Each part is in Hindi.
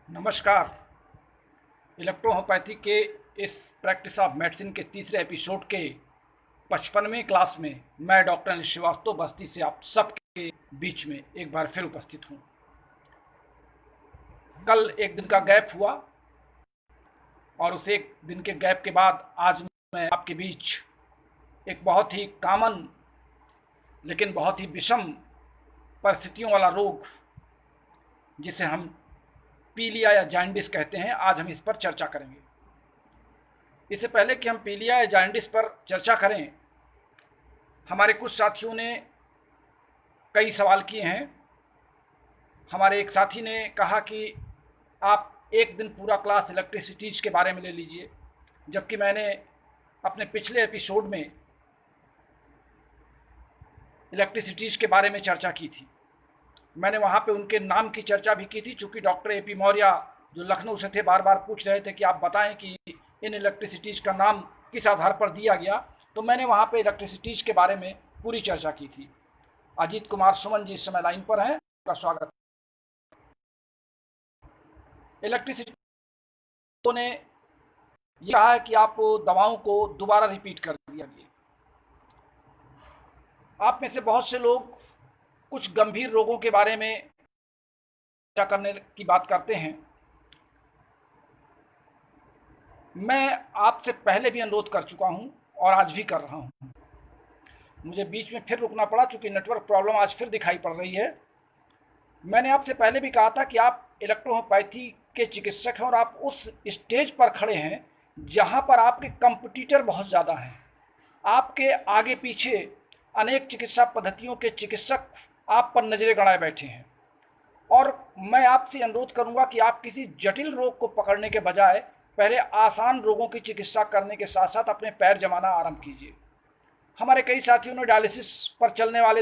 नमस्कार। इलेक्ट्रोहोम्योपैथी के इस प्रैक्टिस ऑफ मेडिसिन के तीसरे एपिसोड के 55वें क्लास में मैं डॉक्टर अनिल श्रीवास्तव बस्ती से आप सबके बीच में एक बार फिर उपस्थित हूँ। कल एक दिन का गैप हुआ और उस एक दिन के गैप के बाद आज मैं आपके बीच एक बहुत ही कॉमन लेकिन बहुत ही विषम परिस्थितियों वाला रोग जिसे हम पीलिया या जॉन्डिस कहते हैं, आज हम इस पर चर्चा करेंगे। इससे पहले कि हम पीलिया या जॉन्डिस पर चर्चा करें, हमारे कुछ साथियों ने कई सवाल किए हैं। हमारे एक साथी ने कहा कि आप एक दिन पूरा क्लास इलेक्ट्रिसिटीज़ के बारे में ले लीजिए, जबकि मैंने अपने पिछले एपिसोड में इलेक्ट्रिसिटीज़ के बारे में चर्चा की थी। मैंने वहाँ पे उनके नाम की चर्चा भी की थी, चूँकि डॉक्टर ए पी मौर्य जो लखनऊ से थे बार बार पूछ रहे थे कि आप बताएं कि इन इलेक्ट्रिसिटीज़ का नाम किस आधार पर दिया गया, तो मैंने वहाँ पे इलेक्ट्रिसिटीज़ के बारे में पूरी चर्चा की थी। अजीत कुमार सुमन जी इस समय लाइन पर हैं, उनका स्वागत। इलेक्ट्रिसिटी ने ये कहा है कि आप दवाओं को दोबारा रिपीट कर दिया गया। आप में से बहुत से लोग कुछ गंभीर रोगों के बारे में चर्चा करने की बात करते हैं। मैं आपसे पहले भी अनुरोध कर चुका हूं और आज भी कर रहा हूं। मुझे बीच में फिर रुकना पड़ा क्योंकि नेटवर्क प्रॉब्लम आज फिर दिखाई पड़ रही है। मैंने आपसे पहले भी कहा था कि आप इलेक्ट्रोहोम्योपैथी के चिकित्सक हैं और आप उस स्टेज पर खड़े हैं जहां पर आपके कंपटीटर बहुत ज़्यादा हैं। आपके आगे पीछे अनेक चिकित्सा पद्धतियों के चिकित्सक आप पर नजरें गड़ाए बैठे हैं और मैं आपसे अनुरोध करूंगा कि आप किसी जटिल रोग को पकड़ने के बजाय पहले आसान रोगों की चिकित्सा करने के साथ साथ अपने पैर जमाना आरंभ कीजिए। हमारे कई साथियों ने डायलिसिस पर चलने वाले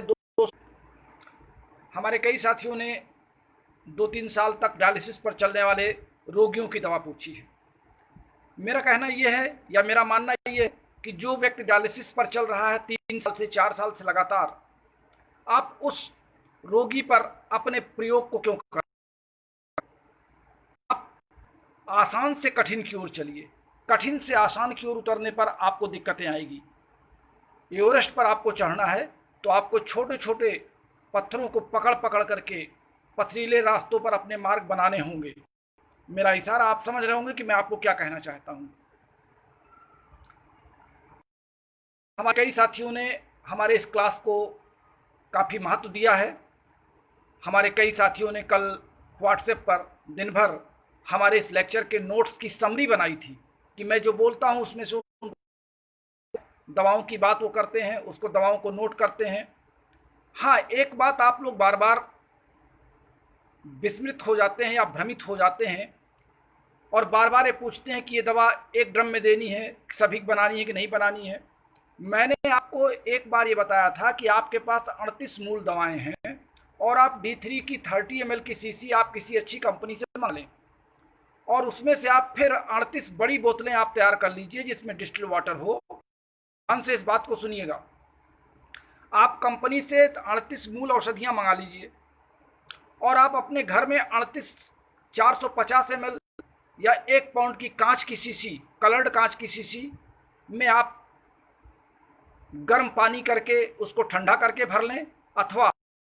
हमारे कई साथियों ने 2-3 साल तक डायलिसिस पर चलने वाले रोगियों की दवा पूछी है। मेरा कहना यह है या मेरा मानना यह है कि जो व्यक्ति डायलिसिस पर चल रहा है 3 साल से 4 साल से लगातार, आप उस रोगी पर अपने प्रयोग को क्यों कर, आप आसान से कठिन की ओर चलिए। कठिन से आसान की ओर उतरने पर आपको दिक्कतें आएगी। एवरेस्ट पर आपको चढ़ना है तो आपको छोटे छोटे पत्थरों को पकड़ पकड़ करके पथरीले रास्तों पर अपने मार्ग बनाने होंगे। मेरा इशारा आप समझ रहे होंगे कि मैं आपको क्या कहना चाहता हूं। हमारे कई साथियों ने हमारे इस क्लास को काफ़ी महत्व दिया है। हमारे कई साथियों ने कल व्हाट्सएप पर दिन भर हमारे इस लेक्चर के नोट्स की समरी बनाई थी कि मैं जो बोलता हूं उसमें से दवाओं की बात वो करते हैं, उसको दवाओं को नोट करते हैं। हाँ, एक बात आप लोग बार बार विस्मृत हो जाते हैं या भ्रमित हो जाते हैं और बार बार ये पूछते हैं कि ये दवा एक ड्रम में देनी है, सभी बनानी है कि नहीं बनानी है। मैंने आपको एक बार ये बताया था कि आपके पास 38 मूल दवाएं हैं और आप D3 की 30 ml की शीशी आप किसी अच्छी कंपनी से मंगा लें और उसमें से आप फिर 38 बड़ी बोतलें आप तैयार कर लीजिए जिसमें डिस्टिल वाटर हो। ध्यान से इस बात को सुनिएगा। आप कंपनी से 38 मूल औषधियाँ मंगा लीजिए और आप अपने घर में 38 450 ml या 1 पाउंड की कांच की शीशी, कलर्ड कांच की शीशी में आप गर्म पानी करके उसको ठंडा करके भर लें, अथवा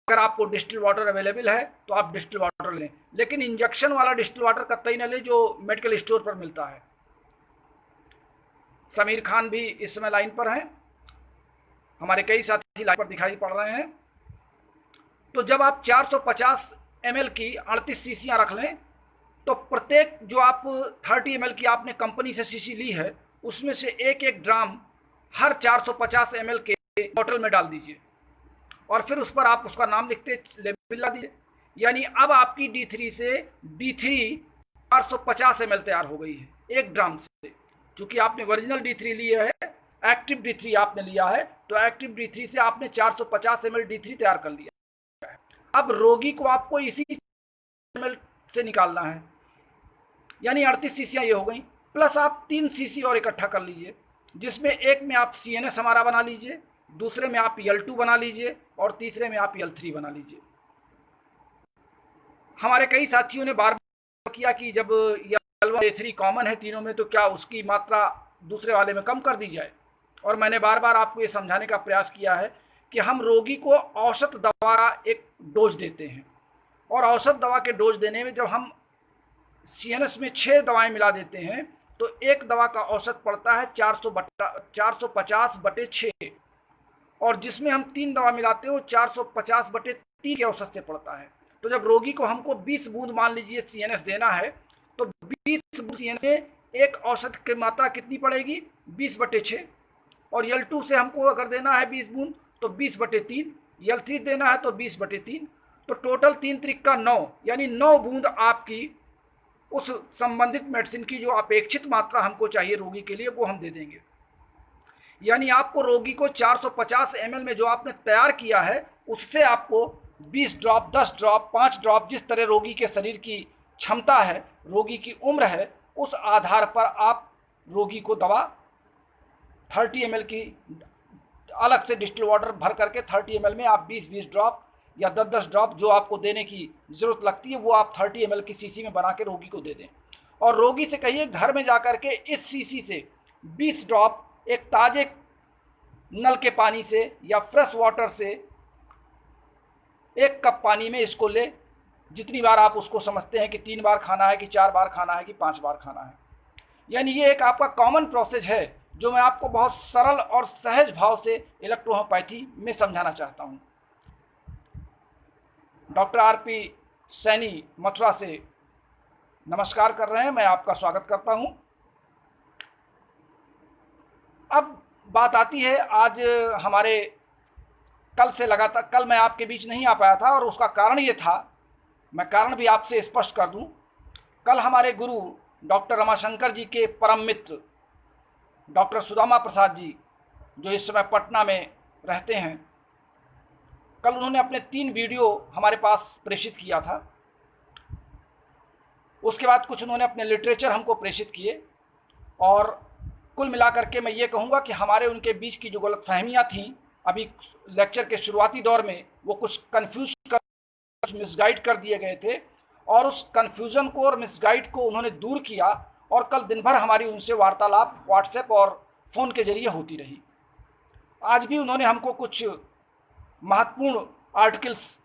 अगर आपको डिस्टिल वाटर अवेलेबल है तो आप डिस्टिल वाटर लें, लेकिन इंजेक्शन वाला डिस्टिल वाटर कतई न लें जो मेडिकल स्टोर पर मिलता है। समीर खान भी इस समय लाइन पर हैं, हमारे कई साथी लाइन पर दिखाई पड़ रहे हैं। तो जब आप 450 ml की 38 शीशियाँ रख लें तो प्रत्येक जो आप 30 ml की आपने कंपनी से शीशी ली है उसमें से एक एक ड्राम हर 450 ml के बोतल में डाल दीजिए और फिर उस पर आप उसका नाम लिखते लेबल लगा दीजिए। यानी अब आपकी D3 से D3 450 ml तैयार हो गई है एक ड्राम से। चूंकि आपने ओरिजिनल D3 लिया है, एक्टिव D3 आपने लिया है, तो एक्टिव D3 से आपने 450 ml D3 तैयार कर लिया है। अब रोगी को आपको इसी ml से निकालना है, यानी 38 शीशियाँ ये हो गई, प्लस आप 3 शीशी और इकट्ठा कर लीजिए जिसमें एक में आप CNS हमारा बना लीजिए, दूसरे में आप L2 बना लीजिए और तीसरे में आप L3 बना लीजिए। हमारे कई साथियों ने बार किया कि जब A3 कॉमन है तीनों में तो क्या उसकी मात्रा दूसरे वाले में कम कर दी जाए। और मैंने बार बार आपको ये समझाने का प्रयास किया है कि हम रोगी को औसत दवा का एक डोज देते हैं, और औसत दवा के डोज देने में जब हम CNS में 6 दवाएं मिला देते हैं तो एक दवा का औसत पड़ता है 450/6, और जिसमें हम 3 दवा मिलाते हैं वो 450/3 के औसत से पड़ता है। तो जब रोगी को हमको 20 बूंद मान लीजिए CNS देना है तो 20 बूंद CNS में एक औसत की मात्रा कितनी पड़ेगी, 20/6, और L2 से हमको अगर देना है 20 बूंद तो 20/3, L3 देना है तो 20/3, तो टोटल 3 त्रिक का 9, यानी 9 बूंद आपकी उस संबंधित मेडिसिन की जो अपेक्षित मात्रा हमको चाहिए रोगी के लिए वो हम दे देंगे। यानी आपको रोगी को 450 ml में जो आपने तैयार किया है उससे आपको 20 ड्रॉप, 10 ड्रॉप, 5 ड्रॉप, जिस तरह रोगी के शरीर की क्षमता है, रोगी की उम्र है, उस आधार पर आप रोगी को दवा 30 ml की अलग से डिस्टिल वाटर भर करके 30 ml में आप 20-20 ड्रॉप या 10-10 ड्रॉप जो आपको देने की ज़रूरत लगती है वो आप 30 ml की शीशी में बना के रोगी को दे दें। और रोगी से कहिए घर में जा कर के इस शीशी से 20 ड्रॉप एक ताज़े नल के पानी से या फ्रेश वाटर से 1 कप पानी में इसको ले, जितनी बार आप उसको समझते हैं कि 3 बार खाना है कि 4 बार खाना है कि 5 बार खाना है। यानी ये एक आपका कॉमन प्रोसेस है जो मैं आपको बहुत सरल और सहज भाव से इलेक्ट्रोहोम्योपैथी में समझाना चाहता हूँ। डॉक्टर RP सैनी मथुरा से नमस्कार कर रहे हैं, मैं आपका स्वागत करता हूँ। अब बात आती है आज हमारे कल से लगातार, कल मैं आपके बीच नहीं आ पाया था और उसका कारण ये था, मैं कारण भी आपसे स्पष्ट कर दूं। कल हमारे गुरु डॉक्टर रमाशंकर जी के परम मित्र डॉक्टर सुदामा प्रसाद जी जो इस समय पटना में रहते हैं, कल उन्होंने अपने 3 वीडियो हमारे पास प्रेषित किया था। उसके बाद कुछ उन्होंने अपने लिटरेचर हमको प्रेषित किए, और कुल मिलाकर के मैं ये कहूँगा कि हमारे उनके बीच की जो गलतफहमियाँ थीं अभी लेक्चर के शुरुआती दौर में, वो कुछ कन्फ्यूज कर, कुछ मिसगाइड कर दिए गए थे, और उस कन्फ्यूज़न को और मिसगाइड को उन्होंने दूर किया। और कल दिन भर हमारी उनसे वार्तालाप व्हाट्सएप और फ़ोन के जरिए होती रही। आज भी उन्होंने हमको कुछ महत्वपूर्ण आर्टिकल्स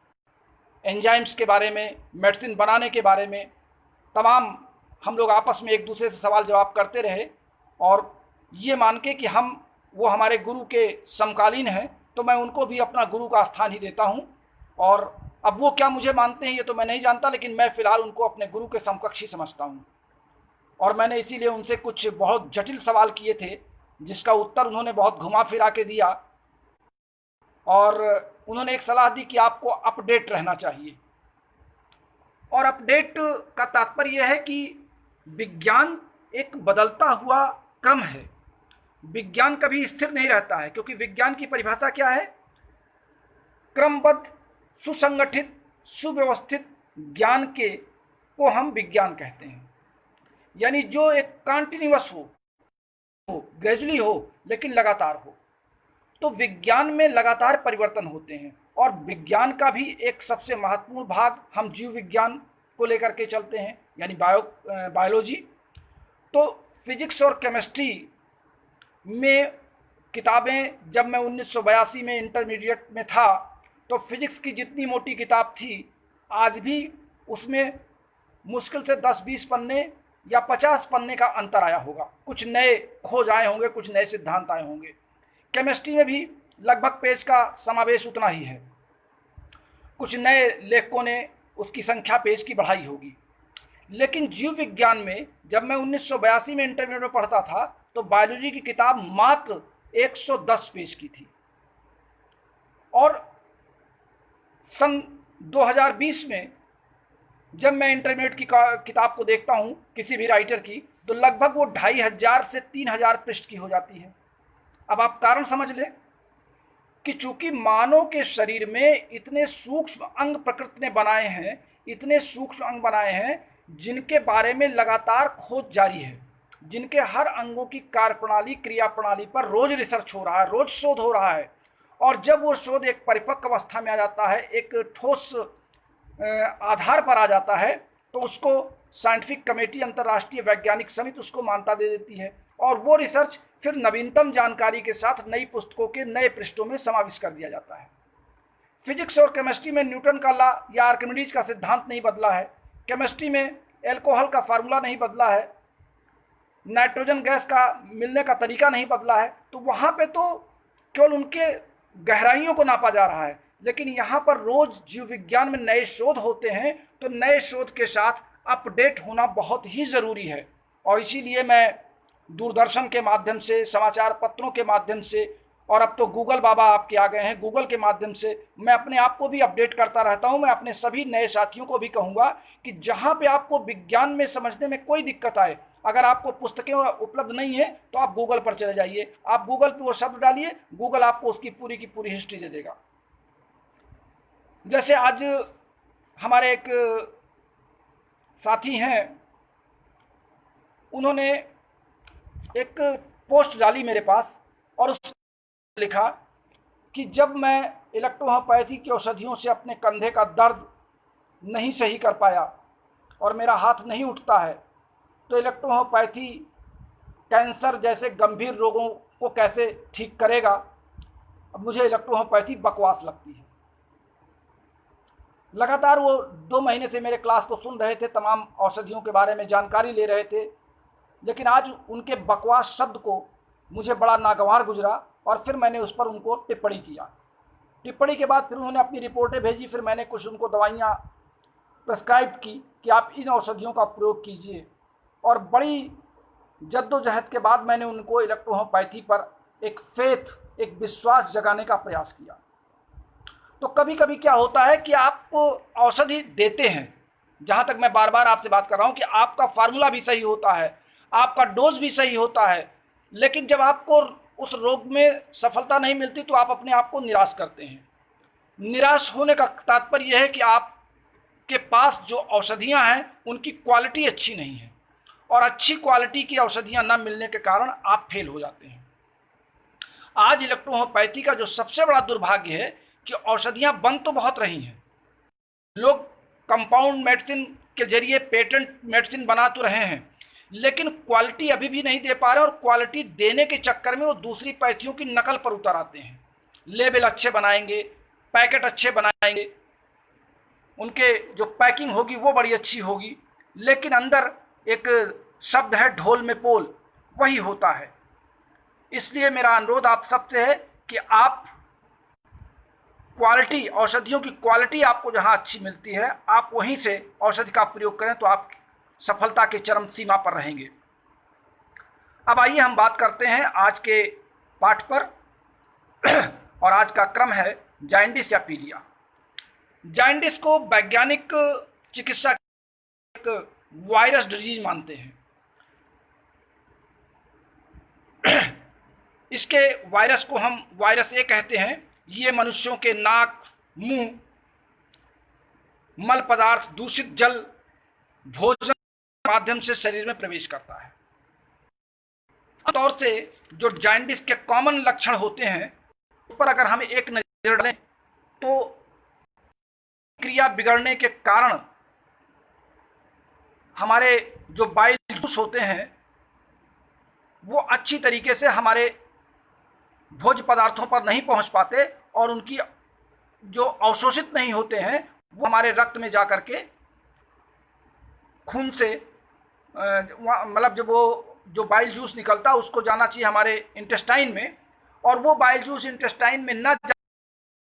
एंजाइम्स के बारे में, मेडिसिन बनाने के बारे में, तमाम हम लोग आपस में एक दूसरे से सवाल जवाब करते रहे, और ये मान के कि वो हमारे गुरु के समकालीन हैं, तो मैं उनको भी अपना गुरु का स्थान ही देता हूँ। और अब वो क्या मुझे मानते हैं ये तो मैं नहीं जानता, लेकिन मैं फ़िलहाल उनको अपने गुरु के समकक्ष ही समझता हूँ। और मैंने इसीलिए उनसे कुछ बहुत जटिल सवाल किए थे जिसका उत्तर उन्होंने बहुत घुमा फिरा के दिया, और उन्होंने एक सलाह दी कि आपको अपडेट रहना चाहिए। और अपडेट का तात्पर्य यह है कि विज्ञान एक बदलता हुआ क्रम है, विज्ञान कभी स्थिर नहीं रहता है, क्योंकि विज्ञान की परिभाषा क्या है, क्रमबद्ध, सुसंगठित, सुव्यवस्थित ज्ञान के को हम विज्ञान कहते हैं। यानी जो एक कंटिन्यूअस हो, ग्रेजुअली हो, लेकिन लगातार हो। तो विज्ञान में लगातार परिवर्तन होते हैं, और विज्ञान का भी एक सबसे महत्वपूर्ण भाग हम जीव विज्ञान को लेकर के चलते हैं, यानी बायोलॉजी। तो फिजिक्स और केमिस्ट्री में किताबें, जब मैं 1982 में इंटरमीडिएट में था तो फिजिक्स की जितनी मोटी किताब थी, आज भी उसमें मुश्किल से 10-20 पन्ने या 50 पन्ने का अंतर आया होगा। कुछ नए खोज आए होंगे, कुछ नए सिद्धांत आए होंगे। केमिस्ट्री में भी लगभग पेज का समावेश उतना ही है, कुछ नए लेखकों ने उसकी संख्या पेज की बढ़ाई होगी। लेकिन जीव विज्ञान में जब मैं 1982 में इंटरमीडिएट में पढ़ता था तो बायोलॉजी की किताब मात्र 110 पेज की थी, और सन 2020 में जब मैं इंटरमीडिएट की किताब को देखता हूँ किसी भी राइटर की, तो लगभग वो 2500 से 3000 पृष्ठ की हो जाती है। अब आप कारण समझ लें कि चूंकि मानव के शरीर में इतने सूक्ष्म अंग प्रकृति ने बनाए हैं, इतने सूक्ष्म अंग बनाए हैं जिनके बारे में लगातार खोज जारी है, जिनके हर अंगों की कार्यप्रणाली, क्रिया प्रणाली पर रोज रिसर्च हो रहा है, रोज शोध हो रहा है। और जब वो शोध एक परिपक्व अवस्था में आ जाता है, एक ठोस आधार पर आ जाता है, तो उसको साइंटिफिक कमेटी, अंतर्राष्ट्रीय वैज्ञानिक समिति उसको मान्यता दे देती है और वो रिसर्च फिर नवीनतम जानकारी के साथ नई पुस्तकों के नए पृष्ठों में समाविष्ट कर दिया जाता है। फिजिक्स और केमिस्ट्री में न्यूटन का लॉ या आर्किमिडीज का सिद्धांत नहीं बदला है, केमिस्ट्री में एल्कोहल का फार्मूला नहीं बदला है, नाइट्रोजन गैस का मिलने का तरीका नहीं बदला है, तो वहाँ पे तो केवल उनके गहराइयों को नापा जा रहा है। लेकिन यहाँ पर रोज जीव विज्ञान में नए शोध होते हैं, तो नए शोध के साथ अपडेट होना बहुत ही ज़रूरी है। और इसीलिए मैं दूरदर्शन के माध्यम से, समाचार पत्रों के माध्यम से, और अब तो गूगल बाबा आपके आ गए हैं, गूगल के माध्यम से मैं अपने आप को भी अपडेट करता रहता हूं। मैं अपने सभी नए साथियों को भी कहूँगा कि जहाँ पे आपको विज्ञान में समझने में कोई दिक्कत आए, अगर आपको पुस्तकें उपलब्ध नहीं है तो आप गूगल पर चले जाइए, आप गूगल पे वो शब्द डालिए, गूगल आपको उसकी पूरी की पूरी हिस्ट्री दे देगा। जैसे आज हमारे एक साथी हैं, उन्होंने एक पोस्ट डाली मेरे पास और उस लिखा कि जब मैं इलेक्ट्रोहोम्योपैथी की औषधियों से अपने कंधे का दर्द नहीं सही कर पाया और मेरा हाथ नहीं उठता है, तो इलेक्ट्रोहोम्योपैथी कैंसर जैसे गंभीर रोगों को कैसे ठीक करेगा। अब मुझे इलेक्ट्रोहोम्योपैथी बकवास लगती है। लगातार वो 2 महीने से मेरे क्लास को सुन रहे थे, तमाम औषधियों के बारे में जानकारी ले रहे थे, लेकिन आज उनके बकवास शब्द को मुझे बड़ा नागवार गुजरा और फिर मैंने उस पर उनको टिप्पणी किया। टिप्पणी के बाद फिर उन्होंने अपनी रिपोर्टें भेजी, फिर मैंने कुछ उनको दवाइयाँ प्रेस्क्राइब की कि आप इन औषधियों का प्रयोग कीजिए, और बड़ी जद्दोजहद के बाद मैंने उनको इलेक्ट्रोहोम्योपैथी पर एक फेथ, एक विश्वास जगाने का प्रयास किया। तो कभी कभी क्या होता है कि आपको औषधि देते हैं, जहाँ तक मैं बार बार आपसे बात कर रहा हूँ कि आपका फार्मूला भी सही होता है, आपका डोज भी सही होता है, लेकिन जब आपको उस रोग में सफलता नहीं मिलती तो आप अपने आप को निराश करते हैं। निराश होने का तात्पर्य यह है कि आपके पास जो औषधियाँ हैं उनकी क्वालिटी अच्छी नहीं है, और अच्छी क्वालिटी की औषधियाँ न मिलने के कारण आप फेल हो जाते हैं। आज इलेक्ट्रोहोम्योपैथी का जो सबसे बड़ा दुर्भाग्य है कि औषधियाँ बन तो बहुत रही हैं, लोग कंपाउंड मेडिसिन के जरिए पेटेंट मेडिसिन बना तो रहे हैं, लेकिन क्वालिटी अभी भी नहीं दे पा रहे, और क्वालिटी देने के चक्कर में वो दूसरी पैथियों की नकल पर उतर आते हैं। लेबल अच्छे बनाएंगे, पैकेट अच्छे बनाएंगे, उनके जो पैकिंग होगी वो बड़ी अच्छी होगी, लेकिन अंदर एक शब्द है ढोल में पोल, वही होता है। इसलिए मेरा अनुरोध आप सबसे है कि आप क्वालिटी, औषधियों की क्वालिटी आपको जहां अच्छी मिलती है आप वहीं से औषधि का प्रयोग करें, तो आप सफलता के चरम सीमा पर रहेंगे। अब आइए हम बात करते हैं आज के पाठ पर, और आज का क्रम है जाइंडिस या पीलिया। जाइंडिस को वैज्ञानिक चिकित्सा एक वायरस डिजीज मानते हैं। इसके वायरस को हम वायरस ए कहते हैं। ये मनुष्यों के नाक, मुंह, मल पदार्थ, दूषित जल, भोजन के माध्यम से शरीर में प्रवेश करता है। आमतौर से जो जाइंडिस के कॉमन लक्षण होते हैं उस पर अगर हम एक नजर डालें तो क्रिया बिगड़ने के कारण हमारे जो बाइल जूस होते हैं वो अच्छी तरीके से हमारे भोज्य पदार्थों पर नहीं पहुंच पाते, और उनकी जो अवशोषित नहीं होते हैं वो हमारे रक्त में जाकर के खून से मतलब जब वो जो बाइल जूस निकलता है उसको जाना चाहिए हमारे इंटेस्टाइन में, और वो बाइल जूस इंटेस्टाइन में न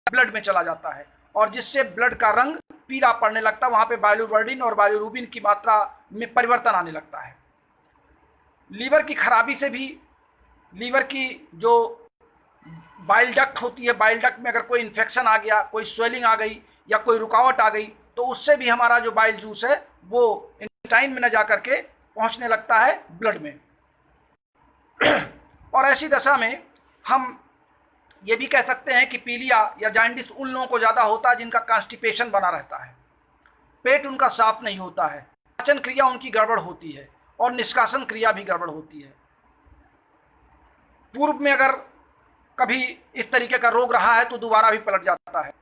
ब्लड में चला जाता है, और जिससे ब्लड का रंग पीला पड़ने लगता है। वहाँ पे बाइलोवर्डिन और बाइलोरुबिन की मात्रा में परिवर्तन आने लगता है। लीवर की खराबी से भी, लीवर की जो बाइल डक्ट होती है, बाइल डक्ट में अगर कोई इन्फेक्शन आ गया, कोई स्वेलिंग आ गई या कोई रुकावट आ गई, तो उससे भी हमारा जो बाइल जूस है वो इंटेस्टाइन में न जा करके पहुंचने लगता है ब्लड में। और ऐसी दशा में हम ये भी कह सकते हैं कि पीलिया या जाइंडिस उन लोगों को ज़्यादा होता है जिनका कॉन्स्टिपेशन बना रहता है, पेट उनका साफ नहीं होता है, पाचन क्रिया उनकी गड़बड़ होती है और निष्कासन क्रिया भी गड़बड़ होती है। पूर्व में अगर कभी इस तरीके का रोग रहा है तो दोबारा भी पलट जाता है।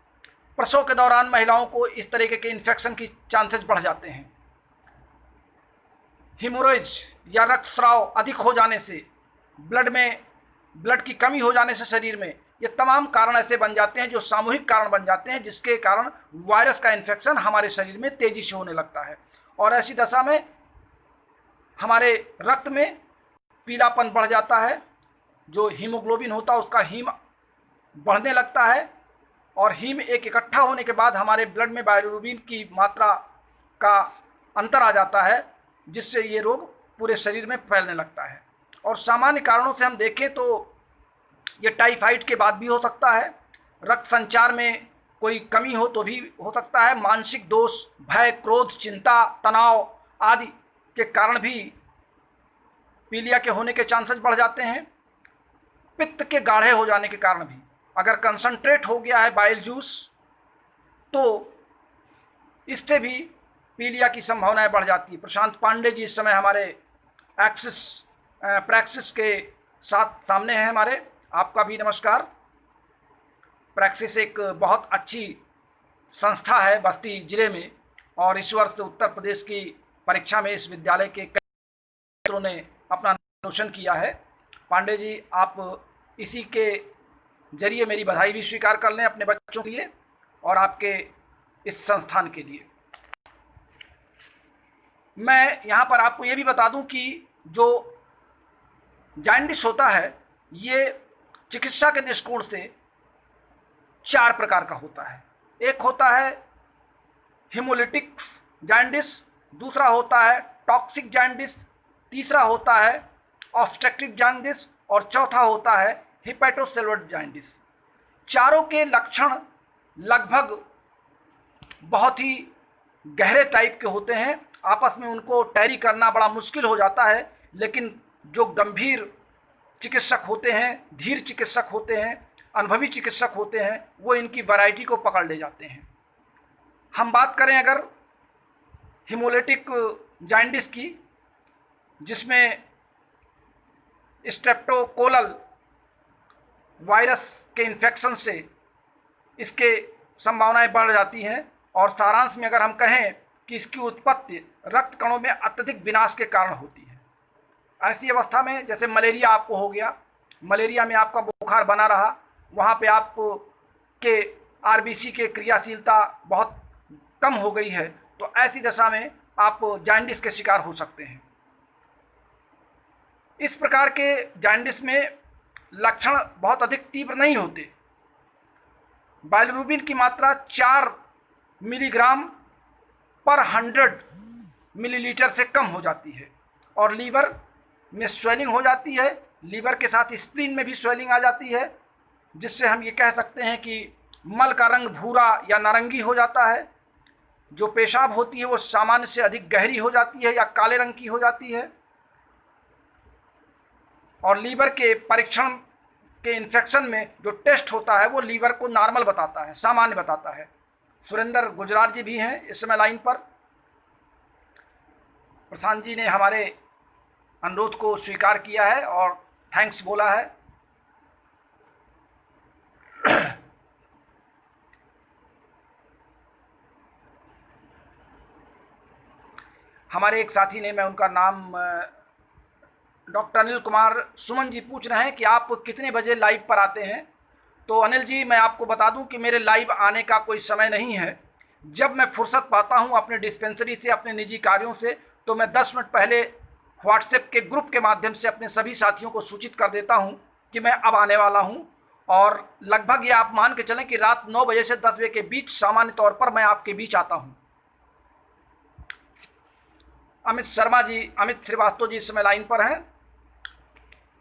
प्रसव के दौरान महिलाओं को इस तरीके के इन्फेक्शन की चांसेस बढ़ जाते हैं। हिमोरेज या रक्तस्राव अधिक हो जाने से, ब्लड की कमी हो जाने से शरीर में, ये तमाम कारण ऐसे बन जाते हैं जो सामूहिक कारण बन जाते हैं, जिसके कारण वायरस का इन्फेक्शन हमारे शरीर में तेजी से होने लगता है। और ऐसी दशा में हमारे रक्त में पीलापन बढ़ जाता है, जो हीमोग्लोबिन होता है उसका हीम बढ़ने लगता है, और हीम एक इकट्ठा होने के बाद हमारे ब्लड में बाइलिरुबिन की मात्रा का अंतर आ जाता है, जिससे ये रोग पूरे शरीर में फैलने लगता है। और सामान्य कारणों से हम देखें तो ये टाइफाइड के बाद भी हो सकता है, रक्त संचार में कोई कमी हो तो भी हो सकता है, मानसिक दोष, भय, क्रोध, चिंता, तनाव आदि के कारण भी पीलिया के होने के चांसेस बढ़ जाते हैं। पित्त के गाढ़े हो जाने के कारण भी, अगर कंसंट्रेट हो गया है बाइल जूस तो इससे भी पीलिया की संभावनाएं बढ़ जाती है। प्रशांत पांडे जी इस समय हमारे प्रैक्सिस के साथ सामने हैं हमारे, आपका भी नमस्कार। प्रैक्सिस एक बहुत अच्छी संस्था है बस्ती जिले में, और इस वर्ष उत्तर प्रदेश की परीक्षा में इस विद्यालय के कई छात्रों ने अपना रोशन किया है। पांडे जी, आप इसी के जरिए मेरी बधाई भी स्वीकार कर लें अपने बच्चों के लिए और आपके इस संस्थान के लिए। मैं यहाँ पर आपको ये भी बता दूं कि जो जॉन्डिस होता है ये चिकित्सा के दृष्टिकोण से 4 प्रकार का होता है। एक होता है हिमोलिटिक जॉन्डिस, दूसरा होता है टॉक्सिक जॉन्डिस, तीसरा होता है ऑब्स्ट्रक्टिव जॉन्डिस और चौथा होता है हिपैटोसेलुलर जॉन्डिस। चारों के लक्षण लगभग बहुत ही गहरे टाइप के होते हैं, आपस में उनको टैली करना बड़ा मुश्किल हो जाता है, लेकिन जो गंभीर चिकित्सक होते हैं, धीर चिकित्सक होते हैं, अनुभवी चिकित्सक होते हैं, वो इनकी वैरायटी को पकड़ ले जाते हैं। हम बात करें अगर हिमोलिटिक जॉन्डिस की, जिसमें स्ट्रेप्टोकोकल वायरस के इन्फेक्शन से इसके संभावनाएं बढ़ जाती हैं, और सारांश में अगर हम कहें कि इसकी उत्पत्ति रक्त कणों में अत्यधिक विनाश के कारण होती है। ऐसी अवस्था में जैसे मलेरिया आपको हो गया, मलेरिया में आपका बुखार बना रहा, वहाँ पे आप के आरबीसी के क्रियाशीलता बहुत कम हो गई है, तो ऐसी दशा में आप जॉन्डिस के शिकार हो सकते हैं। इस प्रकार के जॉन्डिस में लक्षण बहुत अधिक तीव्र नहीं होते। बाइलिरुबिन की मात्रा 4 मिलीग्राम पर 100 मिलीलीटर से कम हो जाती है, और लीवर में स्वेलिंग हो जाती है, लीवर के साथ स्प्लीन में भी स्वेलिंग आ जाती है, जिससे हम ये कह सकते हैं कि मल का रंग भूरा या नारंगी हो जाता है। जो पेशाब होती है वो सामान्य से अधिक गहरी हो जाती है या काले रंग की हो जाती है, और लीवर के परीक्षण के इन्फेक्शन में जो टेस्ट होता है वो लीवर को नॉर्मल बताता है, सामान्य बताता है। सुरेंद्र गुजराल जी भी हैं इस समय लाइन पर। प्रशांत जी ने हमारे अनुरोध को स्वीकार किया है और थैंक्स बोला है। हमारे एक साथी ने, मैं उनका नाम डॉक्टर अनिल कुमार सुमन जी पूछ रहे हैं कि आप कितने बजे लाइव पर आते हैं। तो अनिल जी, मैं आपको बता दूं कि मेरे लाइव आने का कोई समय नहीं है। जब मैं फुर्सत पाता हूं अपने डिस्पेंसरी से, अपने निजी कार्यों से, तो मैं 10 मिनट पहले व्हाट्सएप के ग्रुप के माध्यम से अपने सभी साथियों को सूचित कर देता हूं कि मैं अब आने वाला हूं, और लगभग ये आप मान के चलें कि रात 9 बजे से 10 बजे के बीच सामान्य तौर पर मैं आपके बीच आता हूं। अमित शर्मा जी, अमित श्रीवास्तव जी इस समय लाइन पर हैं।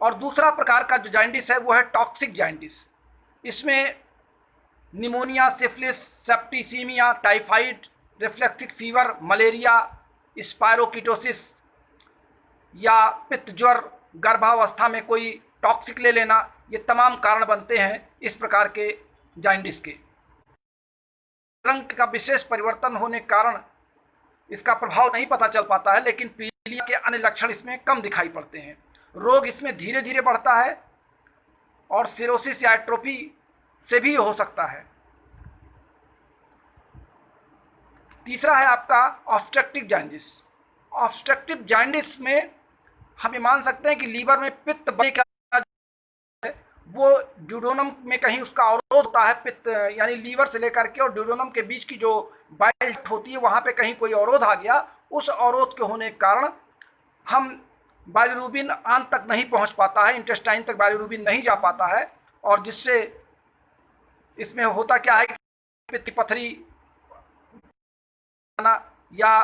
और दूसरा प्रकार का जो जॉन्डिस है वो है टॉक्सिक जॉन्डिस। इसमें pneumonia, syphilis, septicaemia, typhoid, reflexic fever, malaria, spirochaetosis या पित्त ज्वर, गर्भावस्था में कोई टॉक्सिक ले लेना, ये तमाम कारण बनते हैं इस प्रकार के जॉन्डिस के। रंग का विशेष परिवर्तन होने के कारण इसका प्रभाव नहीं पता चल पाता है, लेकिन पीलिया के अन्य लक्षण इसमें कम दिखाई पड़ते हैं। रोग इसमें धीरे धीरे बढ़ता है और सिरोसिस या एट्रोफी से भी हो सकता है। तीसरा है आपका ऑब्स्ट्रक्टिव जॉन्डिस। ऑब्स्ट्रक्टिव जॉन्डिस में हम ये मान सकते हैं कि लीवर में पित्त बढ़ने का वो ड्यूडेनम में कहीं उसका अवरोध होता है, पित्त यानी लीवर से लेकर के और ड्यूडेनम के बीच की जो बाइल डक्ट होती है वहाँ पे कहीं कोई अवरोध आ गया। उस अवरोध के होने के कारण हम बाइलिरुबिन आंत तक नहीं पहुँच पाता है, इंटेस्टाइन तक बाइलिरुबिन नहीं जा पाता है, और जिससे इसमें होता क्या है कि पित्त की पथरी या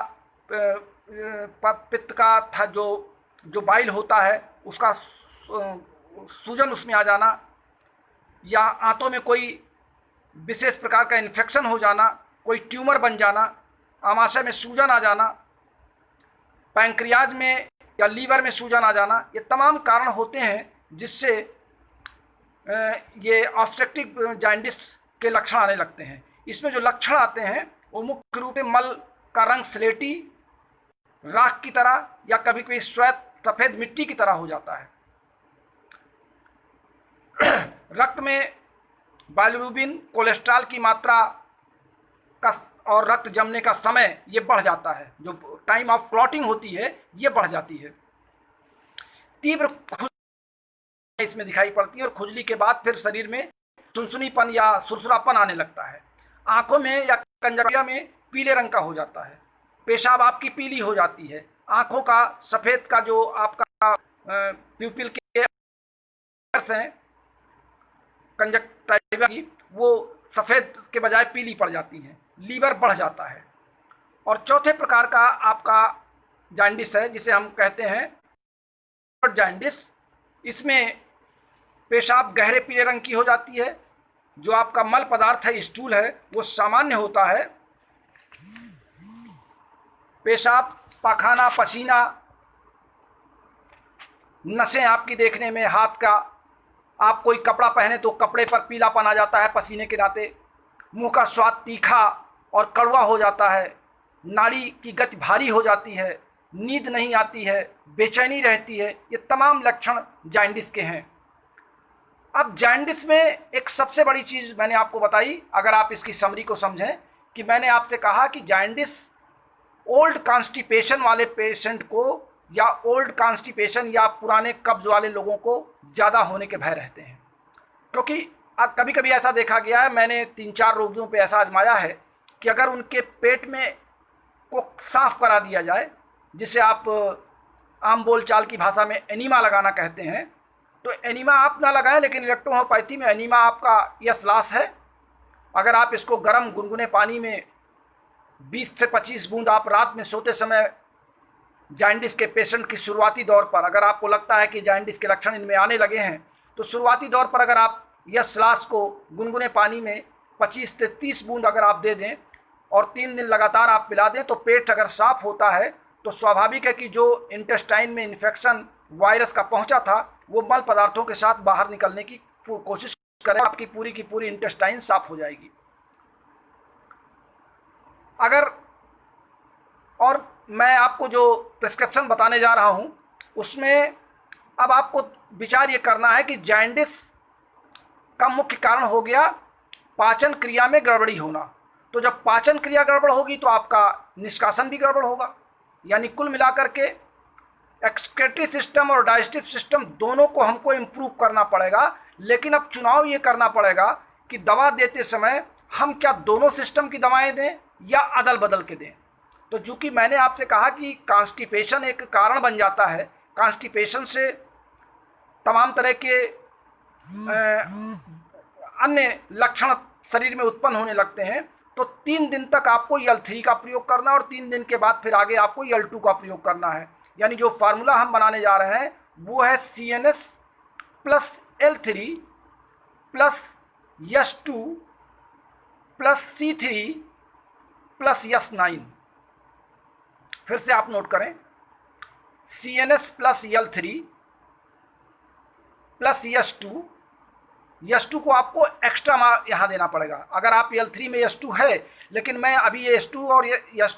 पित्त का था जो बाइल होता है उसका सूजन उसमें आ जाना, या आंतों में कोई विशेष प्रकार का इन्फेक्शन हो जाना, कोई ट्यूमर बन जाना, आमाशय में सूजन आ जाना, पैंक्रियाज में या लीवर में सूजन आ जाना, ये तमाम कारण होते हैं जिससे ये ऑब्स्ट्रक्टिव जॉन्डिस के लक्षण आने लगते हैं। इसमें जो लक्षण आते हैं वो मुख्य रूप से मल का रंग स्लेटी, राख की तरह या कभी कभी श्वेत सफ़ेद मिट्टी की तरह हो जाता है। रक्त में बाइलिरुबिन, कोलेस्ट्रॉल की मात्रा का और रक्त जमने का समय ये बढ़ जाता है, जो टाइम ऑफ क्लॉटिंग होती है ये बढ़ जाती है। तीव्र खुजली इसमें दिखाई पड़ती है और खुजली के बाद फिर शरीर में सुनसुनीपन या सुरसुरापन आने लगता है। आंखों में या कंजक्टिवा में पीले रंग का हो जाता है, पेशाब आपकी पीली हो जाती है, आंखों का सफ़ेद का जो आपका प्यूपिल के हैं कंजक्टिवा की वो सफ़ेद के बजाय पीली पड़ जाती हैं, लीवर बढ़ जाता है। और चौथे प्रकार का आपका जॉन्डिस है जिसे हम कहते हैं जॉन्डिस। इसमें पेशाब गहरे पीले रंग की हो जाती है, जो आपका मल पदार्थ है, स्टूल है, वो सामान्य होता है। पेशाब, पाखाना, पसीना, नसें आपकी देखने में हाथ का, आप कोई कपड़ा पहने तो कपड़े पर पीलापन आ जाता है पसीने के नाते, मुंह का स्वाद तीखा और कड़वा हो जाता है, नाड़ी की गति भारी हो जाती है, नींद नहीं आती है, बेचैनी रहती है, ये तमाम लक्षण जॉन्डिस के हैं। अब जॉन्डिस में एक सबसे बड़ी चीज़ मैंने आपको बताई, अगर आप इसकी समरी को समझें, कि मैंने आपसे कहा कि जॉन्डिस ओल्ड कॉन्स्टिपेशन वाले पेशेंट को या ओल्ड कॉन्स्टिपेशन या पुराने कब्ज वाले लोगों को ज़्यादा होने के भय रहते हैं। क्योंकि कभी कभी ऐसा देखा गया है, मैंने 3-4 रोगियों पे ऐसा आजमाया है कि अगर उनके पेट में को साफ करा दिया जाए, जिसे आप आम बोलचाल की भाषा में एनीमा लगाना कहते हैं, तो एनीमा आप ना लगाएं, लेकिन इलेक्ट्रोहोम्योपैथी में एनीमा आपका यस लॉस है। अगर आप इसको गर्म गुनगुने पानी में 20 से 25 बूंद आप रात में सोते समय जॉन्डिस के पेशेंट की शुरुआती दौर पर, अगर आपको लगता है कि जॉन्डिस के लक्षण इनमें आने लगे हैं, तो शुरुआती दौर पर अगर आप यस लॉस को गुनगुने पानी में 25 से 30 बूंद अगर आप दे दें और 3 दिन लगातार आप पिला दें, तो पेट अगर साफ होता है तो स्वाभाविक है कि जो इंटेस्टाइन में इन्फेक्शन वायरस का पहुंचा था वो मल पदार्थों के साथ बाहर निकलने की कोशिश करें, आपकी पूरी की पूरी इंटेस्टाइन साफ हो जाएगी। अगर और मैं आपको जो प्रिस्क्रिप्शन बताने जा रहा हूं उसमें अब आपको विचार ये करना है कि जॉन्डिस का मुख्य कारण हो गया पाचन क्रिया में गड़बड़ी होना। तो जब पाचन क्रिया गड़बड़ होगी तो आपका निष्कासन भी गड़बड़ होगा, यानी कुल मिलाकर के एक्सक्रीटरी सिस्टम और डाइजेस्टिव सिस्टम दोनों को हमको इम्प्रूव करना पड़ेगा। लेकिन अब चुनाव ये करना पड़ेगा कि दवा देते समय हम क्या दोनों सिस्टम की दवाएं दें या अदल बदल के दें। तो चूँकि मैंने आपसे कहा कि कॉन्स्टिपेशन एक कारण बन जाता है, कॉन्स्टिपेशन से तमाम तरह के अन्य लक्षण शरीर में उत्पन्न होने लगते हैं, तो 3 दिन तक आपको L3 का प्रयोग करना और 3 दिन के बाद फिर आगे आपको L2 का प्रयोग करना है। यानी जो फार्मूला हम बनाने जा रहे हैं वो है CNS plus L3 plus S2 plus C3 plus S9। फिर से आप नोट करें, CNS plus L3 plus S2 को आपको एक्स्ट्रा यहाँ देना पड़ेगा। अगर आप L3 में S2 है, लेकिन मैं अभी ये S2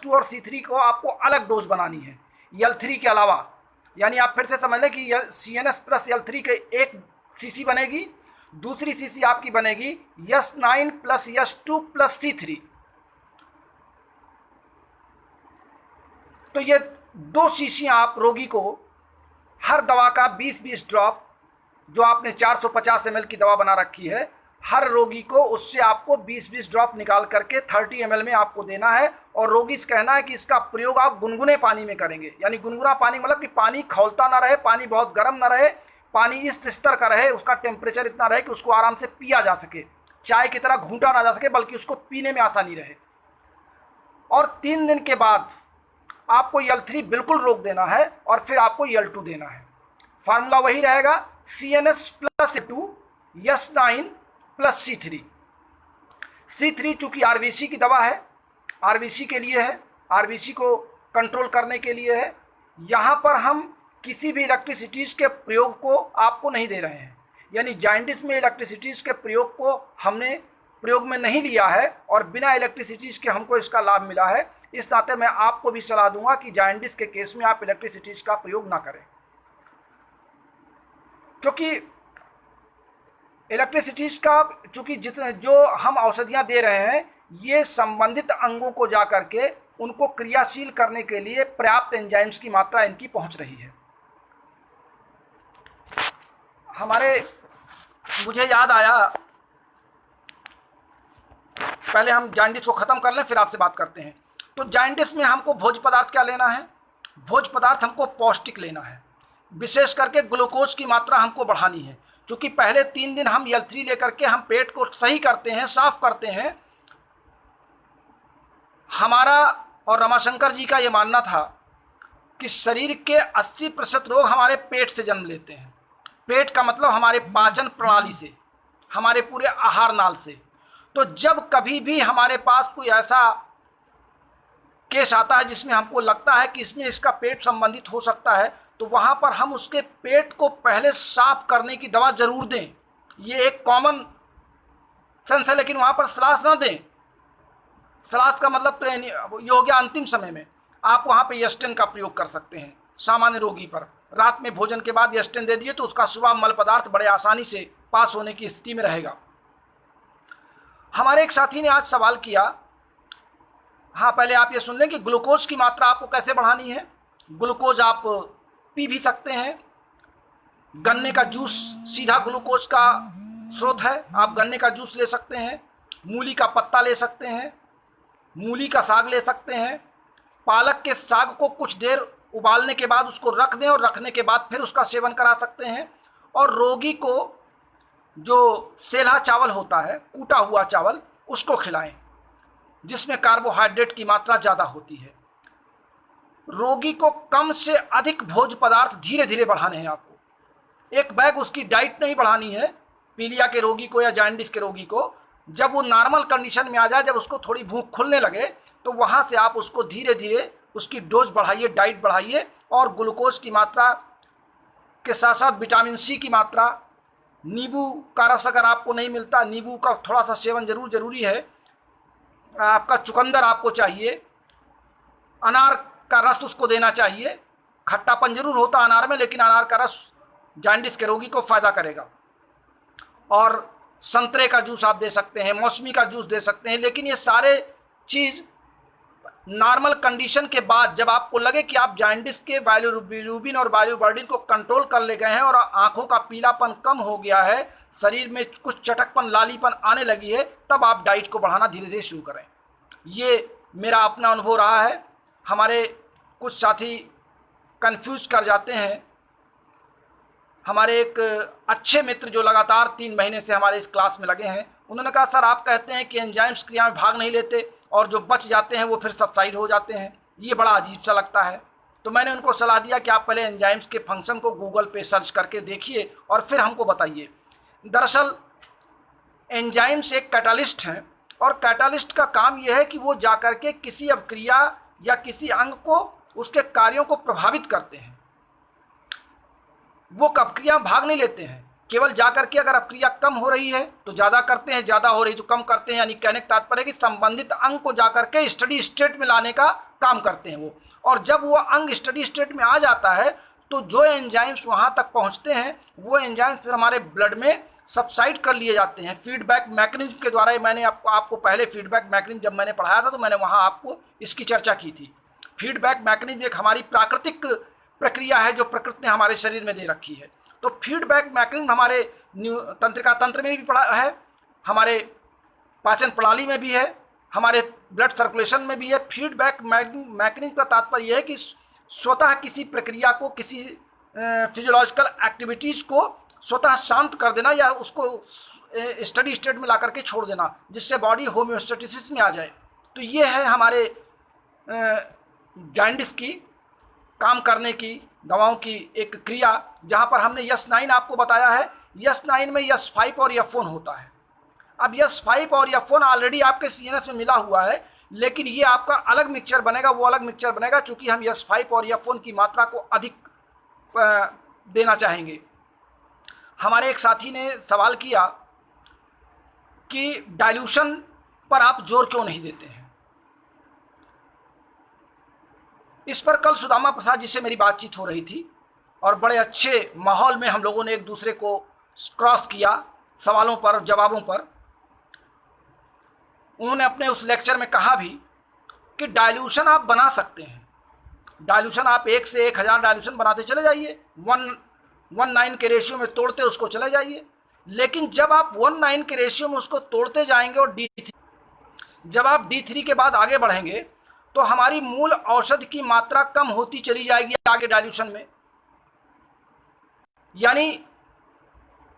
और C3 को आपको अलग डोज बनानी है L3 के अलावा। यानी आप फिर से समझ लें कि CNS प्लस L3 के एक सीसी बनेगी, दूसरी सीसी आपकी बनेगी S9 plus S2 plus C3। तो ये 2 शीशियाँ आप रोगी को हर दवा का 20-20 ड्रॉप, जो आपने 450 ml की दवा बना रखी है, हर रोगी को उससे आपको 20-20 ड्रॉप निकाल करके 30 ml में आपको देना है। और रोगी से कहना है कि इसका प्रयोग आप गुनगुने पानी में करेंगे, यानी गुनगुना पानी मतलब कि पानी खौलता ना रहे, पानी बहुत गर्म ना रहे, पानी इस स्तर का रहे, उसका टेम्परेचर इतना रहे कि उसको आराम से पिया जा सके, चाय की तरह घूंटा ना जा सके, बल्कि उसको पीने में आसानी रहे। और 3 दिन के बाद आपको L3 बिल्कुल रोक देना है और फिर आपको L2 देना है। फार्मूला वही रहेगा, CNS + A2 S9 + C3। C3 चूंकि RBC की दवा है, RBC के लिए है, RBC को कंट्रोल करने के लिए है। यहाँ पर हम किसी भी इलेक्ट्रिसिटीज़ के प्रयोग को आपको नहीं दे रहे हैं, यानी जॉन्डिस में इलेक्ट्रिसिटीज़ के प्रयोग को हमने प्रयोग में नहीं लिया है और बिना इलेक्ट्रिसिटीज़ के हमको इसका लाभ मिला है। इस नाते मैं आपको भी सलाह दूंगा कि जॉन्डिस के केस में आप इलेक्ट्रिसिटीज़ का प्रयोग ना करें, क्योंकि इलेक्ट्रिसिटीज़ का चूँकि जितने जो हम औषधियाँ दे रहे हैं, ये संबंधित अंगों को जा करके उनको क्रियाशील करने के लिए पर्याप्त एंजाइम्स की मात्रा इनकी पहुँच रही है। मुझे याद आया, पहले हम जॉन्डिस को ख़त्म कर लें फिर आपसे बात करते हैं। तो जॉन्डिस में हमको भोज्य पदार्थ क्या लेना है? भोज्य पदार्थ हमको पौष्टिक लेना है, विशेष करके ग्लूकोज की मात्रा हमको बढ़ानी है। क्योंकि पहले 3 दिन हम L3 लेकर के हम पेट को सही करते हैं, साफ करते हैं। हमारा और रमाशंकर जी का ये मानना था कि शरीर के 80% रोग हमारे पेट से जन्म लेते हैं। पेट का मतलब हमारे पाचन प्रणाली से, हमारे पूरे आहार नाल से। तो जब कभी भी हमारे पास कोई ऐसा केस आता है जिसमें हमको लगता है कि इसमें इसका पेट संबंधित हो सकता है, तो वहाँ पर हम उसके पेट को पहले साफ करने की दवा ज़रूर दें। ये एक कॉमन सेंस है, लेकिन वहाँ पर सलाह ना दें। सलाह का मतलब तो ये हो गया अंतिम समय में आप वहाँ पे एस्टेन का प्रयोग कर सकते हैं। सामान्य रोगी पर रात में भोजन के बाद एस्टेन दे दिए तो उसका सुबह मल पदार्थ बड़े आसानी से पास होने की स्थिति में रहेगा। हमारे एक साथी ने आज सवाल किया, हाँ पहले आप ये सुन लें कि ग्लूकोज की मात्रा आपको कैसे बढ़ानी है। ग्लूकोज आप पी भी सकते हैं। गन्ने का जूस सीधा ग्लूकोज का स्रोत है, आप गन्ने का जूस ले सकते हैं। मूली का पत्ता ले सकते हैं, मूली का साग ले सकते हैं। पालक के साग को कुछ देर उबालने के बाद उसको रख दें और रखने के बाद फिर उसका सेवन करा सकते हैं। और रोगी को जो सेला चावल होता है, कूटा हुआ चावल, उसको खिलाएं, जिसमें कार्बोहाइड्रेट की मात्रा ज़्यादा होती है। रोगी को कम से अधिक भोज्य पदार्थ धीरे धीरे बढ़ाने हैं। आपको एक बैग उसकी डाइट नहीं बढ़ानी है। पीलिया के रोगी को या जॉन्डिस के रोगी को जब वो नॉर्मल कंडीशन में आ जाए, जब उसको थोड़ी भूख खुलने लगे, तो वहाँ से आप उसको धीरे धीरे उसकी डोज बढ़ाइए, डाइट बढ़ाइए। और ग्लूकोज की मात्रा के साथ साथ विटामिन सी की मात्रा, नींबू का रस अगर आपको नहीं मिलता, नींबू का थोड़ा सा सेवन जरूरी है। आपका चुकंदर आपको चाहिए, अनार का रस उसको देना चाहिए। खट्टापन जरूर होता अनार में, लेकिन अनार का रस जॉन्डिस के रोगी को फ़ायदा करेगा। और संतरे का जूस आप दे सकते हैं, मौसमी का जूस दे सकते हैं। लेकिन ये सारे चीज़ नॉर्मल कंडीशन के बाद, जब आपको लगे कि आप जॉन्डिस के बाइलिरुबिन और बाइलिरुबिन को कंट्रोल कर ले गए हैं और आँखों का पीलापन कम हो गया है, शरीर में कुछ चटकपन, लालीपन आने लगी है, तब आप डाइट को बढ़ाना धीरे धीरे शुरू करें। ये मेरा अपना अनुभव रहा है। हमारे कुछ साथी कंफ्यूज कर जाते हैं। हमारे एक अच्छे मित्र जो लगातार 3 महीने से हमारे इस क्लास में लगे हैं, उन्होंने कहा सर आप कहते हैं कि एंजाइम्स क्रिया में भाग नहीं लेते और जो बच जाते हैं वो फिर सब्साइड हो जाते हैं, ये बड़ा अजीब सा लगता है। तो मैंने उनको सलाह दिया कि आप पहले एंजाइम्स के फंक्शन को गूगल पे सर्च करके देखिए और फिर हमको बताइए। दरअसल एंजाइम्स एक कैटालिस्ट हैं और कैटालिस्ट का काम यह है कि वो जाकर के किसी अभिक्रिया या किसी अंग को, उसके कार्यों को प्रभावित करते हैं। वो अभिक्रिया भाग नहीं लेते हैं, केवल जाकर के अगर अभिक्रिया कम हो रही है तो ज़्यादा करते हैं, ज़्यादा हो रही तो कम करते हैं। यानी कहने का तात्पर्य है कि संबंधित अंग को जाकर के स्टडी स्टेट में लाने का काम करते हैं वो। और जब वो अंग स्टडी स्टेट में आ जाता है तो जो एंजाइम्स वहाँ तक पहुँचते हैं, वो एंजाइम्स फिर हमारे ब्लड में सबसाइड कर लिए जाते हैं फीडबैक मैकेनिज्म के द्वारा। मैंने आपको पहले फीडबैक मैकेनिज्म जब मैंने पढ़ाया था तो मैंने वहाँ आपको इसकी चर्चा की थी। फीडबैक मैकेनिज्म एक हमारी प्राकृतिक प्रक्रिया है जो प्रकृति ने हमारे शरीर में दे रखी है। तो फीडबैक मैकेनिज्म हमारे तंत्रिका तंत्र में भी पड़ा है, हमारे पाचन प्रणाली में भी है, हमारे ब्लड सर्कुलेशन में भी है। फीडबैक मैकेनिज्म का तात्पर्य यह है कि स्वतः किसी प्रक्रिया को, किसी फिजियोलॉजिकल एक्टिविटीज़ को स्वतः शांत कर देना या उसको स्टडी स्टेट में ला करके छोड़ देना, जिससे बॉडी होम्योस्टेटिसिस में आ जाए। तो ये है हमारे जॉन्डिस की काम करने की दवाओं की एक क्रिया, जहाँ पर हमने यस-9 आपको बताया है। यस-9 में यस-5 और यफ-1 होता है। अब यस-5 और यफ-1 ऑलरेडी आपके सीएनएस में मिला हुआ है, लेकिन ये आपका अलग मिक्सचर बनेगा, वो अलग मिक्सचर बनेगा, चूँकि हम यस-5 और यफ-1 की मात्रा को अधिक देना चाहेंगे। हमारे एक साथी ने सवाल किया कि डाइल्यूशन पर आप जोर क्यों नहीं देते हैं। इस पर कल सुदामा प्रसाद जी से मेरी बातचीत हो रही थी और बड़े अच्छे माहौल में हम लोगों ने एक दूसरे को क्रॉस किया सवालों पर और जवाबों पर। उन्होंने अपने उस लेक्चर में कहा भी कि डाइल्यूशन आप बना सकते हैं, डाइल्यूशन आप 1 से 1000 डाइल्यूशन बनाते चले जाइए, 1:9 के रेशियो में तोड़ते उसको चले जाइए। लेकिन जब आप 1:9 के रेशियो में उसको तोड़ते जाएंगे और जब आप D3 के बाद आगे बढ़ेंगे तो हमारी मूल औषधि की मात्रा कम होती चली जाएगी आगे डाइल्यूशन में। यानी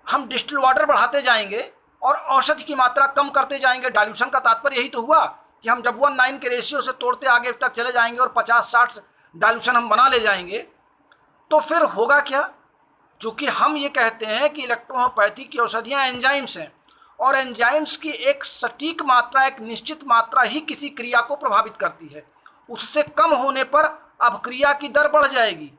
हम डिस्टिल वाटर बढ़ाते जाएंगे और औषधि की मात्रा कम करते जाएंगे। डाइल्यूशन का तात्पर्य यही तो हुआ कि हम जब 1:9 के रेशियो से तोड़ते आगे तक चले जाएंगे और 50-60 डाइल्यूशन हम बना ले जाएंगे, तो फिर होगा क्या? चूँकि हम ये कहते हैं कि इलेक्ट्रोहोम्योपैथी की औषधियाँ एंजाइम्स हैं और एंजाइम्स की एक सटीक मात्रा, एक निश्चित मात्रा ही किसी क्रिया को प्रभावित करती है। उससे कम होने पर अभिक्रिया की दर बढ़ जाएगी,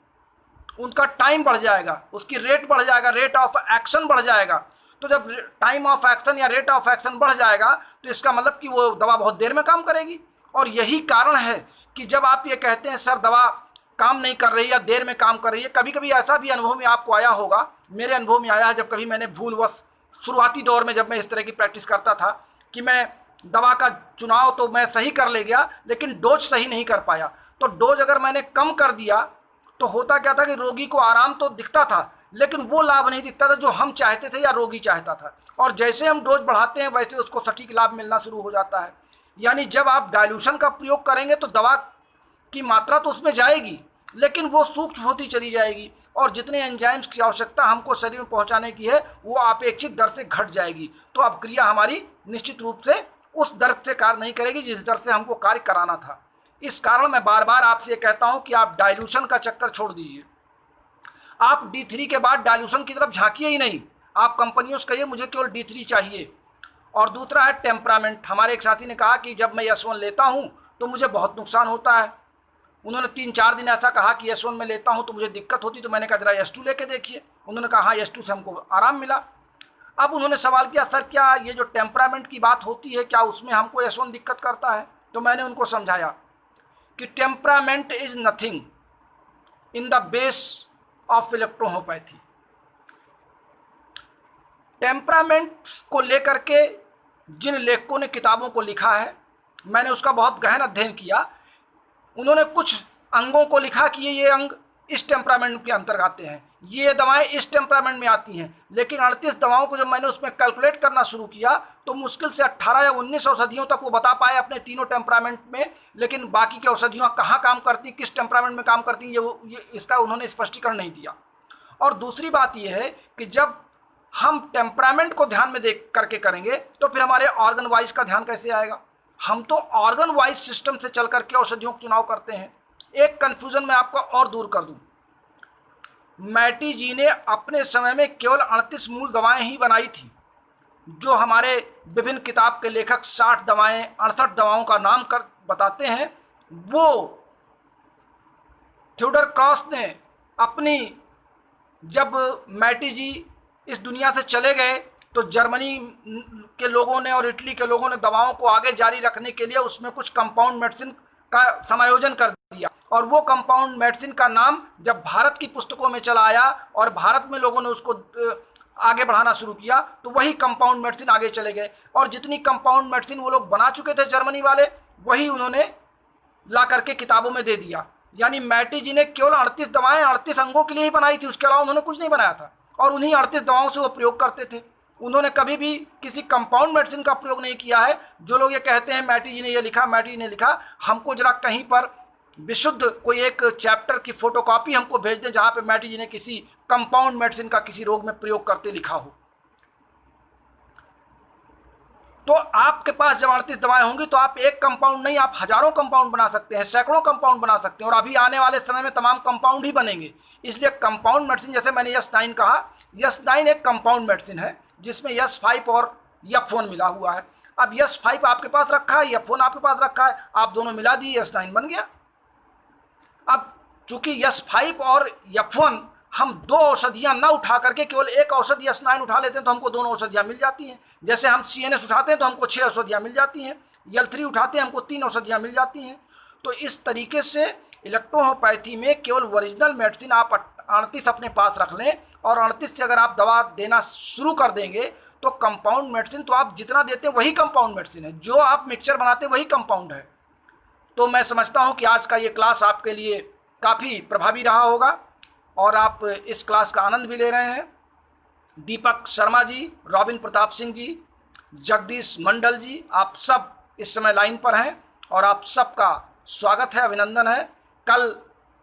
उनका टाइम बढ़ जाएगा, उसकी रेट बढ़ जाएगा, रेट ऑफ एक्शन बढ़ जाएगा। तो जब टाइम ऑफ एक्शन या रेट ऑफ एक्शन बढ़ जाएगा तो इसका मतलब कि वो दवा बहुत देर में काम करेगी। और यही कारण है कि जब आप ये कहते हैं सर दवा काम नहीं कर रही या देर में काम कर रही है, कभी कभी ऐसा भी अनुभव में आपको आया होगा, मेरे अनुभव में आया है, जब कभी मैंने भूलवश शुरुआती दौर में जब मैं इस तरह की प्रैक्टिस करता था कि मैं दवा का चुनाव तो मैं सही कर ले गया लेकिन डोज सही नहीं कर पाया। तो डोज अगर मैंने कम कर दिया तो होता क्या था कि रोगी को आराम तो दिखता था लेकिन वो लाभ नहीं दिखता था जो हम चाहते थे या रोगी चाहता था। और जैसे हम डोज बढ़ाते हैं वैसे उसको सटीक लाभ मिलना शुरू हो जाता है। यानी जब आप डाइल्यूशन का प्रयोग करेंगे तो दवा की मात्रा तो उसमें जाएगी लेकिन वो सूक्ष्म होती चली जाएगी और जितने एंजाइम्स की आवश्यकता हमको शरीर में पहुंचाने की है वो अपेक्षित दर से घट जाएगी। तो अब क्रिया हमारी निश्चित रूप से उस दर से कार्य नहीं करेगी जिस दर से हमको कार्य कराना था। इस कारण मैं बार बार आपसे ये कहता हूं कि आप डाइल्यूशन का चक्कर छोड़ दीजिए। आप D3 के बाद डाइल्यूशन की तरफ झांकिए ही नहीं। आप कंपनियों से कहिए मुझे केवल D3 चाहिए। और दूसरा है टेम्परामेंट। हमारे एक साथी ने कहा कि जब मैं यस-1 लेता हूँ तो मुझे बहुत नुकसान होता है। उन्होंने 3-4 दिन ऐसा कहा कि यस-1 में लेता हूँ तो मुझे दिक्कत होती, तो मैंने कहा जरा यस-2 लेके देखिए। उन्होंने कहा हाँ यस-2 से हमको आराम मिला। अब उन्होंने सवाल किया सर क्या ये जो टेम्परामेंट की बात होती है क्या उसमें हमको यस-1 दिक्कत करता है? तो मैंने उनको समझाया कि temperament is nothing in the base of electrohomeopathy. Temperament को लेकर के जिन लेखकों ने किताबों को लिखा है मैंने उसका बहुत गहन अध्ययन किया। उन्होंने कुछ अंगों को लिखा कि ये अंग इस टेम्परामेंट के अंतर्गत आते हैं, ये दवाएं इस टेम्परामेंट में आती हैं। लेकिन 38 दवाओं को जब मैंने उसमें कैलकुलेट करना शुरू किया तो मुश्किल से 18 या 19 औषधियों तक वो बता पाए अपने तीनों टेम्परामेंट में। लेकिन बाकी की औषधियाँ कहाँ काम करती, किस टेम्परामेंट में काम करती ये इसका उन्होंने स्पष्टीकरण नहीं दिया। और दूसरी बात यह है कि जब हम टेम्परामेंट को ध्यान में देख करके करेंगे तो फिर हमारे ऑर्गन वाइज का ध्यान कैसे आएगा? हम तो ऑर्गन वाइज सिस्टम से चल करके औषधियों का चुनाव करते हैं। एक कंफ्यूजन मैं आपको और दूर कर दूं। मैटी जी ने अपने समय में केवल 38 मूल दवाएं ही बनाई थी। जो हमारे विभिन्न किताब के लेखक 60 दवाएं 68 दवाओं का नाम कर बताते हैं, वो थियोडर क्रॉस ने अपनी, जब मैटी जी इस दुनिया से चले गए तो जर्मनी के लोगों ने और इटली के लोगों ने दवाओं को आगे जारी रखने के लिए उसमें कुछ कंपाउंड मेडिसिन का समायोजन कर दिया। और वो कंपाउंड मेडिसिन का नाम जब भारत की पुस्तकों में चला आया और भारत में लोगों ने उसको आगे बढ़ाना शुरू किया तो वही कंपाउंड मेडिसिन आगे चले गए। और जितनी कंपाउंड मेडिसिन वो लोग बना चुके थे जर्मनी वाले, वही उन्होंने ला करके किताबों में दे दिया। यानी मैटी जी ने केवल 38 दवाएं 38 अंगों के लिए ही बनाई थी, उसके अलावा उन्होंने कुछ नहीं बनाया था, और उन्हीं 38 दवाओं से वो प्रयोग करते थे। उन्होंने कभी भी किसी कंपाउंड मेडिसिन का प्रयोग नहीं किया है। जो लोग ये कहते हैं मैटी जी ने ये लिखा, मैटी जी ने लिखा, हमको जरा कहीं पर विशुद्ध कोई एक चैप्टर की फोटोकॉपी हमको भेज दें जहां पे मैटी जी ने किसी कंपाउंड मेडिसिन का किसी रोग में प्रयोग करते लिखा हो। तो आपके पास जब 38 दवाएं होंगी तो आप एक कंपाउंड नहीं, आप हजारों कंपाउंड बना सकते हैं, सैकड़ों कंपाउंड बना सकते हैं, और अभी आने वाले समय में तमाम कंपाउंड ही बनेंगे। इसलिए कंपाउंड मेडिसिन, जैसे मैंने यस9 कहा, यस9 एक कंपाउंड मेडिसिन है जिसमें यस5 और यफोन मिला हुआ है। अब यस5 आपके पास रखा है, यफोन आपके पास रखा है, आप दोनों मिला दिए, यस9 बन गया। अब चूंकि यस5 और यफोन हम दो औषधियां ना उठा करके केवल एक औषधि यस9 उठा लेते हैं तो हमको दोनों औषधियां मिल जाती हैं। जैसे हम CNS उठाते हैं तो हमको 6 औषधियां मिल जाती हैं, यल3 उठाते हैं हमको 3 औषधियां मिल जाती हैं। तो इस तरीके से इलेक्ट्रोहोम्योपैथी में केवल ओरिजिनल मेडिसिन आप 38 अपने पास रख लें, और 38 से अगर आप दवा देना शुरू कर देंगे तो कंपाउंड मेडिसिन तो आप जितना देते हैं वही कंपाउंड मेडिसिन है, जो आप मिक्सचर बनाते हैं वही कंपाउंड है। तो मैं समझता हूं कि आज का ये क्लास आपके लिए काफ़ी प्रभावी रहा होगा और आप इस क्लास का आनंद भी ले रहे हैं। दीपक शर्मा जी, रॉबिन प्रताप सिंह जी, जगदीश मंडल जी, आप सब इस समय लाइन पर हैं और आप सबका स्वागत है, अभिनंदन है। कल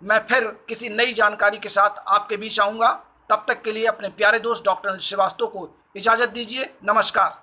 मैं फिर किसी नई जानकारी के साथ आपके बीच आऊँगा। तब तक के लिए अपने प्यारे दोस्त डॉक्टर अनिल श्रीवास्तव को इजाज़त दीजिए। नमस्कार।